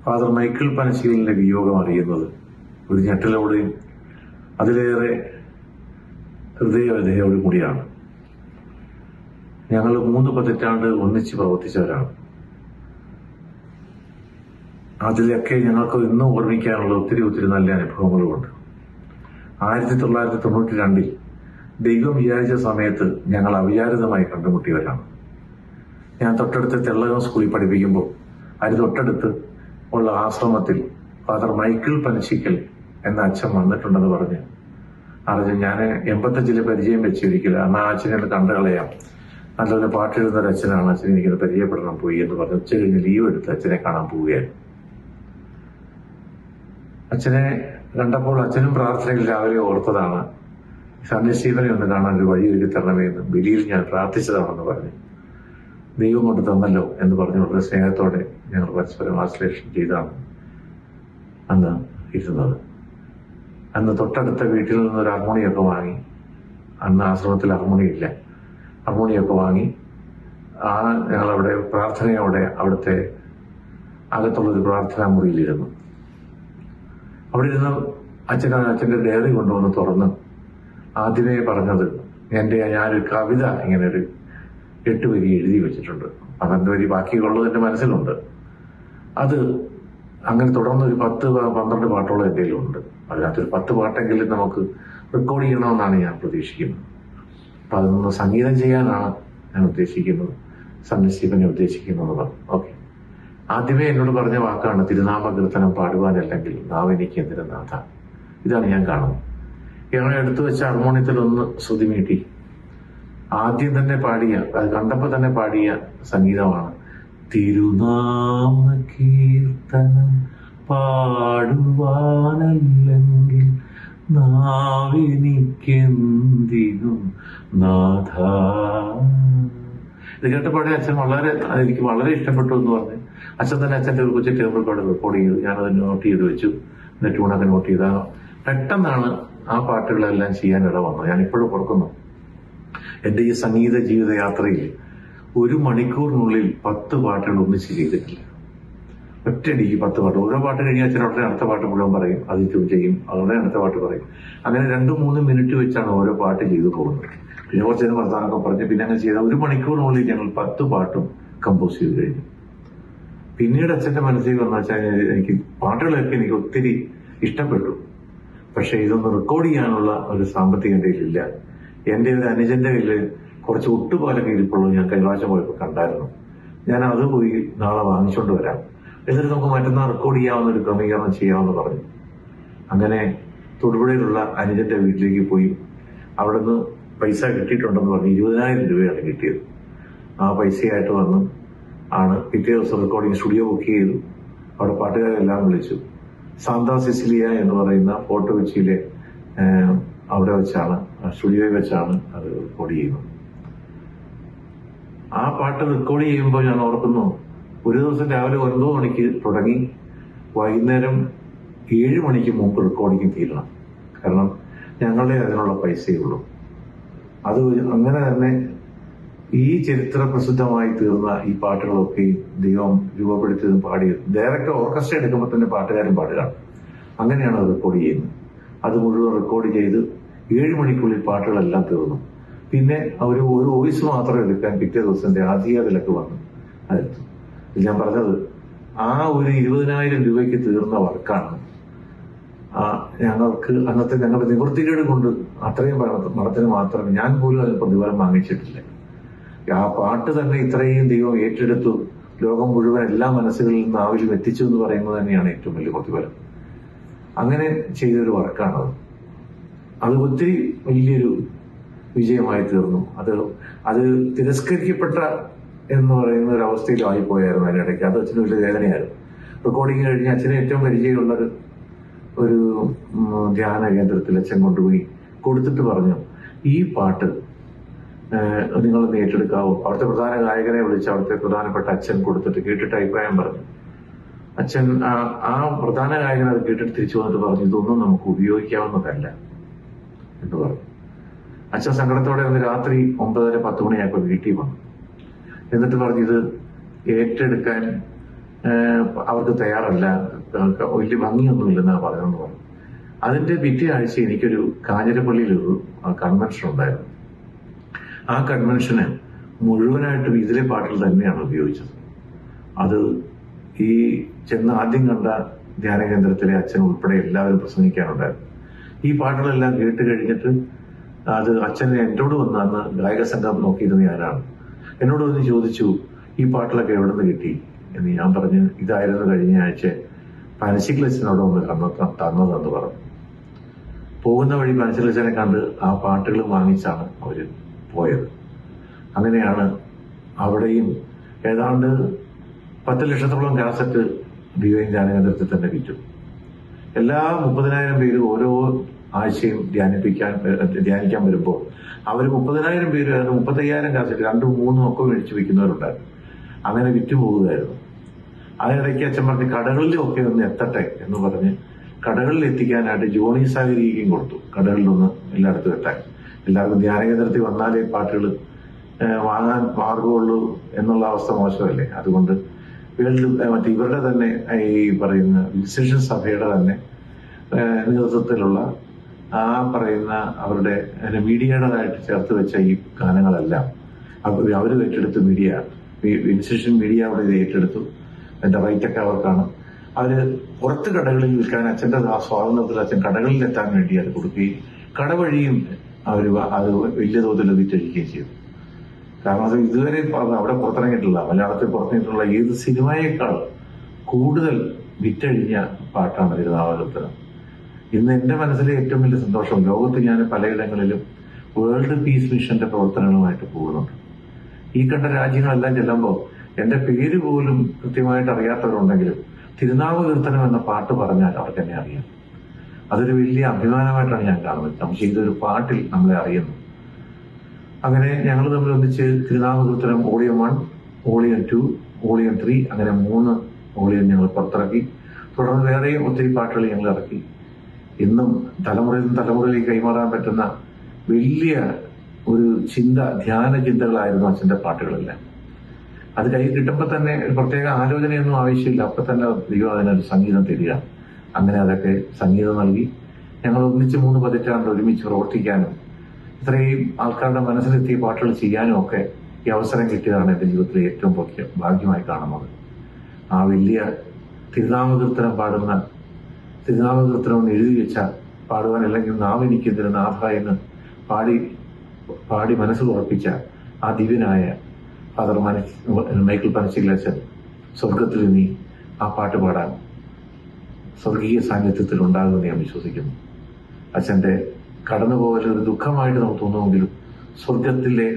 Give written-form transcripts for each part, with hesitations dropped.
Father Michael പനശ്ശേരിലിന്റെ വിയോഗം അറിയുന്നത് ഒരു ഞെട്ടലോടെയും അതിലേറെ ഹൃദയവ്യഥയോടും കൂടിയാണ്. ഞങ്ങൾ 3 പതിറ്റാണ്ട് ഒന്നിച്ച് പ്രവർത്തിച്ചവരാണ്. അതിലൊക്കെ ഞങ്ങൾക്ക് ഇന്നും ഓർമ്മിക്കാനുള്ള ഒത്തിരി നല്ല അനുഭവങ്ങളുമുണ്ട്. 1992 ദൈവം വിചാരിച്ച സമയത്ത് ഞങ്ങൾ അവിചാരിതമായി കണ്ടുമുട്ടിയവരാണ്. ഞാൻ തൊട്ടടുത്ത് തെള്ളകം സ്കൂളിൽ പഠിപ്പിക്കുമ്പോൾ അതിന് തൊട്ടടുത്ത് ഉള്ള ആശ്രമത്തിൽ ഫാദർ മൈക്കിൾ പനശ്ശിക്കൽ എന്ന അച്ഛൻ വന്നിട്ടുണ്ടെന്ന് പറഞ്ഞ് ഞാൻ 85 പരിചയം വെച്ചിരിക്കില്ല. അന്ന് ആ അച്ഛനെ കണ്ടു കളയാം, നല്ലപോലെ പാട്ടെഴുതുന്ന ഒരു അച്ഛനാണ്, അച്ഛൻ എനിക്കത് പരിചയപ്പെടണം പോയി എന്ന് പറഞ്ഞ് ഉച്ച കഴിഞ്ഞ് ലീവ് എടുത്ത് അച്ഛനെ കാണാൻ പോവുകയായിരുന്നു. അച്ഛനെ കണ്ടപ്പോൾ അച്ഛനും പ്രാർത്ഥനയിൽ രാവിലെ ഓർത്തതാണ്, സണ്ണി സ്റ്റീഫനെ ഒന്ന് കാണാൻ ഒരു വഴി ഒരുക്കി തരണമേ എന്ന് ബലിയിൽ ഞാൻ പ്രാർത്ഥിച്ചതാണെന്ന് പറഞ്ഞു. ദൈവം കൊണ്ട് തന്നല്ലോ എന്ന് പറഞ്ഞ് വളരെ സ്നേഹത്തോടെ ഞങ്ങൾ പരസ്പരം ആശ്ലേഷം ചെയ്താണ് അന്ന് ഇരുന്നത്. അന്ന് തൊട്ടടുത്ത വീട്ടിൽ നിന്നൊരു ഹാർമോണിയൊക്കെ വാങ്ങി, അന്ന് ആശ്രമത്തിൽ ഹാർമോണിയില്ല, ഹാർമോണിയൊക്കെ വാങ്ങി ഞങ്ങളവിടെ പ്രാർത്ഥനയോടെ അവിടുത്തെ അകത്തുള്ളൊരു പ്രാർത്ഥനാ മുറിയിലിരുന്നു. അവിടെ ഇരുന്ന് അച്ഛൻ്റെ ഡയറി കൊണ്ടുവന്ന് തുറന്ന് ആദ്യമേ പറഞ്ഞത് ഞാനൊരു കവിത ഇങ്ങനെ ഒരു 8 വരി എഴുതി വെച്ചിട്ടുണ്ട്. 12 വരി ബാക്കിയുള്ളത് എൻ്റെ മനസ്സിലുണ്ട്. അത് അങ്ങനെ തുടർന്ന് ഒരു 10-12 പാട്ടോളം എൻ്റെ കയ്യിലുണ്ട്. അതിനകത്തൊരു 10 പാട്ടെങ്കിലും നമുക്ക് റെക്കോർഡ് ചെയ്യണമെന്നാണ് ഞാൻ പ്രതീക്ഷിക്കുന്നത്. അപ്പൊ അതൊന്ന് സംഗീതം ചെയ്യാനാണ് ഞാൻ ഉദ്ദേശിക്കുന്നത്, സണ്ണി സ്റ്റീഫനെ ഉദ്ദേശിക്കുന്നത് പറഞ്ഞു. ഓക്കെ, ആദ്യമേ എന്നോട് പറഞ്ഞ വാക്കാണ് തിരുനാമകീർത്തനം പാടുവാനല്ലെങ്കിൽ നാവെനിക്ക് എന്തിനു നാഥ. ഇതാണ് ഞാൻ കാണുന്നത്. ഞങ്ങളെ എടുത്തു വെച്ച ഹാർമോണിയത്തിൽ ഒന്ന് ശ്രുതി മീട്ടി ആദ്യം തന്നെ പാടിയ, അത് കണ്ടപ്പോൾ തന്നെ പാടിയ സംഗീതമാണ് തിരുനാമ കീർത്തനം പാടുവാനല്ലെങ്കിൽ നാവെനിക്കെന്തിനു നാഥ. ഇത് കേട്ടപ്പാടെ അച്ഛൻ എനിക്ക് വളരെ ഇഷ്ടപ്പെട്ടു എന്ന് പറഞ്ഞ് അച്ഛൻ തന്നെ അച്ഛൻ്റെ ഒരു കൊച്ചു ടേബിൾ കോഡ് റെക്കോർഡ് ചെയ്തു. ഞാനത് നോട്ട് ചെയ്ത് വെച്ചു. എന്നിട്ട് ട്യൂണൊക്കെ നോട്ട് ചെയ്ത പെട്ടെന്നാണ് ആ പാട്ടുകളെല്ലാം ചെയ്യാൻ ഇട വന്നത്. ഞാനിപ്പോഴും ഓർക്കുന്നു, എൻ്റെ ഈ സംഗീത ജീവിതയാത്രയിൽ 1 മണിക്കൂറിനുള്ളിൽ 10 പാട്ടുകൾ ഒന്നിച്ച് ചെയ്തിട്ടില്ല. ഒറ്റയടിക്ക് 10 പാട്ട്. ഓരോ പാട്ട് കഴിഞ്ഞാൽ അച്ഛൻ ഉടനെ അടുത്ത പാട്ട് മുഴുവൻ പറയും, അത് ചെയ്യും, ഉടനെ അടുത്ത പാട്ട് പറയും. അങ്ങനെ 2-3 മിനിറ്റ് വെച്ചാണ് ഓരോ പാട്ട് ചെയ്തു പോകുന്നത്. പിന്നെ കുറച്ച് നേരം വർത്താനൊക്കെ പറഞ്ഞ് പിന്നെ അങ്ങനെ ചെയ്ത 1 മണിക്കൂറിനുള്ളിൽ ഞങ്ങൾ 10 പാട്ടും കമ്പോസ് ചെയ്ത് കഴിഞ്ഞു. പിന്നീട് അച്ഛൻ്റെ മനസ്സിൽ വന്നു വെച്ചാൽ എനിക്ക് പാട്ടുകളൊക്കെ എനിക്ക് ഒത്തിരി ഇഷ്ടപ്പെട്ടു, പക്ഷെ ഇതൊന്ന് റെക്കോർഡ് ചെയ്യാനുള്ള ഒരു സാമ്പത്തികം എൻ്റെ കയ്യിലില്ല. എൻ്റെ ഒരു അനുജന്റെ കയ്യിൽ കുറച്ച് ഒട്ടുപാലൊക്കെ ഇരിപ്പുള്ളൂ, ഞാൻ കൈലാസം പോയപ്പോൾ കണ്ടായിരുന്നു. ഞാൻ അത് പോയി നാളെ വാങ്ങിച്ചുകൊണ്ട് വരാം, എന്നിട്ട് നമുക്ക് മറ്റന്നാൾ റെക്കോർഡ് ചെയ്യാവുന്ന ഒരു ക്രമീകരണം ചെയ്യാമെന്ന് പറഞ്ഞു. അങ്ങനെ തൊടുപുഴയിലുള്ള അനുജന്റെ വീട്ടിലേക്ക് പോയി. അവിടെ നിന്ന് പൈസ കിട്ടിയിട്ടുണ്ടെന്ന് പറഞ്ഞ് 20,000 രൂപയാണ് കിട്ടിയത്. ആ പൈസയായിട്ട് വന്ന് പിറ്റേ ദിവസം റെക്കോർഡിംഗ് സ്റ്റുഡിയോ ബുക്ക് ചെയ്തു. അവിടെ പാട്ടുകാരെല്ലാം വിളിച്ചു. സാന്താ സിസിലിയ എന്ന് പറയുന്ന ഫോർട്ട് കൊച്ചിയിലെ അവിടെ വെച്ചാണ്, സ്റ്റുഡിയോയിൽ വെച്ചാണ് അത് റെക്കോർഡ് ചെയ്യുന്നത്. ആ പാട്ട് റെക്കോർഡ് ചെയ്യുമ്പോൾ ഞാൻ ഓർക്കുന്നു, ഒരു ദിവസം രാവിലെ 9 മണിക്ക് തുടങ്ങി വൈകുന്നേരം 7 മണിക്ക് മുമ്പ് റെക്കോർഡിങ് തീരണം. കാരണം ഞങ്ങളുടെ അതിനുള്ള പൈസയേ ഉള്ളൂ. അത് അങ്ങനെ തന്നെ ഈ ചരിത്ര പ്രസിദ്ധമായി തീർന്ന ഈ പാട്ടുകളൊക്കെയും ദൈവം രൂപപ്പെടുത്തിയതും പാടിയതും ഡയറക്റ്റ് ഓർക്കസ്ട്ര എടുക്കുമ്പോൾ തന്നെ പാട്ടുകാരും പാടുകയാണ്. അങ്ങനെയാണ് അത് റെക്കോർഡ് ചെയ്യുന്നത്. അത് മുഴുവൻ റെക്കോർഡ് ചെയ്ത് 7 മണിക്കുള്ളിൽ പാട്ടുകളെല്ലാം തീർന്നു. പിന്നെ ഒരു വോയിസ് മാത്രം എടുക്കാൻ പിറ്റേ ദിവസത്തെ ആദ്യതിലൊക്കെ വന്നു അതെടുത്തു. ഞാൻ പറഞ്ഞത് ആ ഒരു 20,000 രൂപയ്ക്ക് തീർന്ന വർക്കാണ് ഞങ്ങൾക്ക് അന്നത്തെ ഞങ്ങളുടെ നിവൃത്തികേട് കൊണ്ട് അത്രയും പണത്തിന് മാത്രമേ ഞാൻ പോലും അതിന് പ്രതിഫലം വാങ്ങിച്ചിട്ടില്ല. ആ പാട്ട് തന്നെ ഇത്രയും ദൈവം ഏറ്റെടുത്തു, ലോകം മുഴുവൻ എല്ലാ മനസ്സുകളിൽ നിന്ന് ആവശ്യം എത്തിച്ചു എന്ന് പറയുന്നത് തന്നെയാണ് ഏറ്റവും വലിയ പ്രതിഫലം. അങ്ങനെ ചെയ്തൊരു വർക്കാണത്. അത് ഒത്തിരി വലിയൊരു വിജയമായി തീർന്നു. അത് തിരസ്കരിക്കപ്പെട്ട എന്ന് പറയുന്ന ഒരു അവസ്ഥയിലായി പോയായിരുന്നു അതിനിടയ്ക്ക്. അത് അച്ഛന് വലിയ വേദനയായിരുന്നു. റെക്കോർഡിങ് കഴിഞ്ഞ് അച്ഛന് ഏറ്റവും പരിചയമുള്ളൊരു ഒരു ധ്യാന കേന്ദ്രത്തിൽ അച്ഛൻ കൊണ്ടുപോയി കൊടുത്തിട്ട് പറഞ്ഞു, ഈ പാട്ട് നിങ്ങളൊന്ന് ഏറ്റെടുക്കാവോ? അവിടുത്തെ പ്രധാന ഗായകനെ വിളിച്ച് അവിടുത്തെ പ്രധാനപ്പെട്ട അച്ഛൻ കൊടുത്തിട്ട് കേട്ടിട്ട് അഭിപ്രായം പറഞ്ഞു. അച്ഛൻ ആ പ്രധാന ഗായകൻ അത് കേട്ടിട്ട് തിരിച്ചു വന്നിട്ട് പറഞ്ഞു, ഇതൊന്നും നമുക്ക് ഉപയോഗിക്കാവുന്നതല്ല എന്ന് പറഞ്ഞു. അച്ഛൻ സങ്കടത്തോടെ അന്ന് രാത്രി 9:30-10 മണിയായപ്പോൾ വീട്ടിൽ വന്നു. എന്നിട്ട് പറഞ്ഞു, ഇത് ഏറ്റെടുക്കാൻ അവർക്ക് തയ്യാറല്ല, വലിയ ഭംഗിയൊന്നുമില്ലെന്നാണ് പറഞ്ഞതെന്ന് പറഞ്ഞു. അതിന്റെ പിറ്റേ ആഴ്ച എനിക്കൊരു കാഞ്ഞിരപ്പള്ളിയിലൊരു കൺവെൻഷൻ ഉണ്ടായിരുന്നു. ആ കൺവെൻഷന് മുഴുവനായിട്ടും ഇതിലെ പാട്ടുകൾ തന്നെയാണ് ഉപയോഗിച്ചത്. അത് ഈ ആദ്യം കണ്ട ധ്യാന കേന്ദ്രത്തിലെ അച്ഛൻ ഉൾപ്പെടെ എല്ലാവരും പ്രസംഗിക്കാനുണ്ടായിരുന്നു. ഈ പാട്ടുകളെല്ലാം കേട്ട് കഴിഞ്ഞിട്ട് അത് അച്ഛനെ എന്നോട് വന്ന് അന്ന് ഗായക സംഘം നോക്കിയിരുന്ന ആരാണ് എന്നോട് വന്ന് ചോദിച്ചു, ഈ പാട്ടിലൊക്കെ എവിടെ നിന്ന് കിട്ടി എന്ന്. ഞാൻ പറഞ്ഞു, ഇതായിരുന്നു കഴിഞ്ഞ ആഴ്ച പനശിക്കലച്ഛനോട് വന്ന് തന്നതെന്ന് പറഞ്ഞു. പോകുന്ന വഴി പനശിക്കലച്ഛനെ കണ്ട് ആ പാട്ടുകൾ വാങ്ങിച്ചാണ് അവര് പോയത്. അങ്ങനെയാണ് അവിടെയും ഏതാണ്ട് 10 ലക്ഷത്തോളം കാസറ്റ് ഡിവൈൻ ധ്യാനകേന്ദ്രത്തിൽ തന്നെ വിറ്റു. എല്ലാ 30,000 പേര് ഓരോ ആഴ്ചയും ധ്യാനിക്കാൻ വരുമ്പോൾ അവർ 30,000 പേര് 35,000 കാസറ്റ് 2ഉം 3ഉം ഒക്കെ മേടിച്ചു വെക്കുന്നവരുണ്ടായിരുന്നു. അങ്ങനെ വിറ്റുപോകുകയായിരുന്നു. അതിനിടയ്ക്ക് അച്ഛൻ പറഞ്ഞ് കടകളിലൊക്കെ ഒന്ന് എത്തട്ടെ എന്ന് പറഞ്ഞ് കടകളിൽ എത്തിക്കാനായിട്ട് ജോണി സാഗരിക്കും കൊടുത്തു. കടകളിലൊന്ന് എല്ലായിടത്തും എത്താൻ, എല്ലാവർക്കും ധ്യാനകേന്ദ്രത്തിൽ വന്നാലേ പാട്ടുകൾ വാങ്ങാൻ മാർഗമുള്ളൂ എന്നുള്ള അവസ്ഥ മോശമല്ലേ. അതുകൊണ്ട് ഇവരുടെ തന്നെ ഈ പറയുന്ന വിൻസെൻഷൻ സഭയുടെ തന്നെ നേതൃത്വത്തിലുള്ള ആ പറയുന്ന അവരുടെ മീഡിയയുടേതായിട്ട് ചേർത്ത് വെച്ച ഈ ഗാനങ്ങളെല്ലാം അവർ ഏറ്റെടുത്ത് വിൻസെൻഷൻ മീഡിയ അവിടെ ഇത് ഏറ്റെടുത്തു. അതിന്റെ റൈറ്റൊക്കെ അവർക്കാണ്. അവര് പുറത്ത് കടകളിൽ വിൽക്കാൻ അച്ഛന്റെ ആ സ്വാതന്ത്ര്യത്തിൽ അച്ഛൻ കടകളിൽ എത്താൻ വേണ്ടി അത് കൊടുക്കുകയും കടവഴിയും അത് വലിയ തോതിൽ വിറ്റഴിക്കുകയും ചെയ്തു. കാരണം അത് ഇതുവരെ അവിടെ പുറത്തിറങ്ങിയിട്ടില്ല, മലയാളത്തിൽ പുറത്തിറങ്ങിയിട്ടുള്ള ഏത് സിനിമയേക്കാൾ കൂടുതൽ വിറ്റഴിഞ്ഞ പാട്ടാണ് തിരുനാവായ. ഇന്ന് എന്റെ മനസ്സിലെ ഏറ്റവും വലിയ സന്തോഷം, ലോകത്ത് ഞാൻ പലയിടങ്ങളിലും വേൾഡ് പീസ് മിഷന്റെ പ്രവർത്തനങ്ങളുമായിട്ട് പോകുന്നുണ്ട്. ഈ കണ്ട രാജ്യങ്ങളെല്ലാം ചെല്ലുമ്പോൾ എന്റെ പേര് പോലും കൃത്യമായിട്ട് അറിയാത്തവരുണ്ടെങ്കിലും തിരുനാമകീർത്തനം എന്ന പാട്ട് പറഞ്ഞാൽ അവർക്ക് എന്നെ അറിയാം. അതൊരു വലിയ അഭിമാനമായിട്ടാണ് ഞാൻ കാണുന്നത്. പക്ഷേ ഇതൊരു പാട്ടിൽ നമ്മളെ അറിയുന്നു. അങ്ങനെ ഞങ്ങൾ തമ്മിൽ ഒന്നിച്ച് തിരുനാമകീർത്തനം വോളിയം 1, വോളിയം 2, വോളിയം 3 അങ്ങനെ 3 വോളിയം ഞങ്ങൾ പുറത്തിറക്കി. തുടർന്ന് വേറെയും ഒത്തിരി പാട്ടുകൾ ഞങ്ങൾ ഇറക്കി. ഇന്നും തലമുറയിൽ നിന്ന് തലമുറയിലേക്ക് കൈമാറാൻ പറ്റുന്ന വലിയ ഒരു ധ്യാന ചിന്തകളായിരുന്നു അച്ഛന്റെ പാട്ടുകളെല്ലാം. അത് കൈ കിട്ടുമ്പോൾ തന്നെ ഒരു പ്രത്യേക ആലോചനയൊന്നും ആവശ്യമില്ല, അപ്പൊ തന്നെ ദൈവം അതിനൊരു സംഗീതം തരിക. അങ്ങനെ അതൊക്കെ സംഗീതം നൽകി ഞങ്ങൾ ഒന്നിച്ച് 3 പതിറ്റാണ്ട് ഒരുമിച്ച് പ്രവർത്തിക്കാനും ഇത്രയും ആൾക്കാരുടെ മനസ്സിലെത്തിയ പാട്ടുകൾ ചെയ്യാനും ഒക്കെ ഈ അവസരം കിട്ടിയതാണ് എന്റെ ജീവിതത്തിലെ ഏറ്റവും ഭാഗ്യമായി കാണുന്നത്. ആ വലിയ തിരുനാമകീർത്തനം തിരുനാമകീർത്തനം എഴുതി വെച്ച പാടുവാൻ, അല്ലെങ്കിൽ നാവെനിക്കെതിരെ നാഥ എന്ന് പാടി മനസ്സ് ഉറപ്പിച്ച ആ ദിവ്യനായ ഫാദർ മൈക്കിൾ പനശിക്കലച്ഛൻ സ്വർഗത്തിൽ നീ ആ പാട്ട് പാടാൻ സ്വർഗീയ സാന്നിധ്യത്തിൽ ഉണ്ടാകുമെന്ന് ഞാൻ വിശ്വസിക്കുന്നു. അച്ഛന്റെ കടന്നുപോകൽ ഒരു ദുഃഖമായിട്ട് നമുക്ക് തോന്നുമെങ്കിലും സ്വർഗത്തിലെ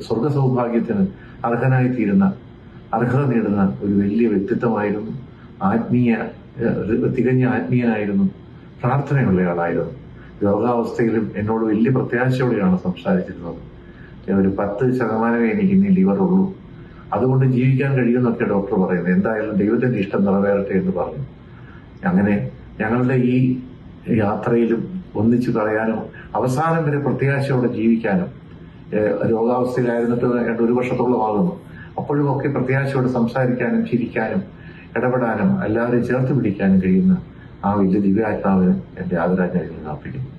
സ്വർഗ സൗഭാഗ്യത്തിന് അർഹത നേടുന്ന ഒരു വലിയ വ്യക്തിത്വമായിരുന്നു. തികഞ്ഞ ആത്മീയനായിരുന്നു, പ്രാർത്ഥനയുള്ളയാളായിരുന്നു. രോഗാവസ്ഥയിലും എന്നോട് വലിയ പ്രത്യാശയോടെയാണ് സംസാരിച്ചിരുന്നത്. ഒരു 10% എനിക്ക് ഇനി ലിവർ ഉള്ളൂ, അതുകൊണ്ട് ജീവിക്കാൻ കഴിയുമെന്നൊക്കെ ഡോക്ടർ പറയുന്നത്. എന്തായാലും ദൈവത്തിന്റെ ഇഷ്ടം നിറവേറട്ടെ എന്ന് പറഞ്ഞു. അങ്ങനെ ഞങ്ങളുടെ ഈ യാത്രയിലും ഒന്നിച്ചു പറയാനും അവസാനം വരെ പ്രത്യാശയോടെ ജീവിക്കാനും, രോഗാവസ്ഥയിലായിരുന്നിട്ട് 1 വർഷത്തോളമാകുന്നു, അപ്പോഴും ഒക്കെ പ്രത്യാശയോടെ സംസാരിക്കാനും ചിരിക്കാനും ഇടപെടാനും എല്ലാവരെയും ചേർത്ത് പിടിക്കാനും കഴിയുന്ന ആ വലിയ ദിവ്യാത്മാവിന് എന്റെ ആദരാജ്ഞ അർപ്പിക്കുന്നു.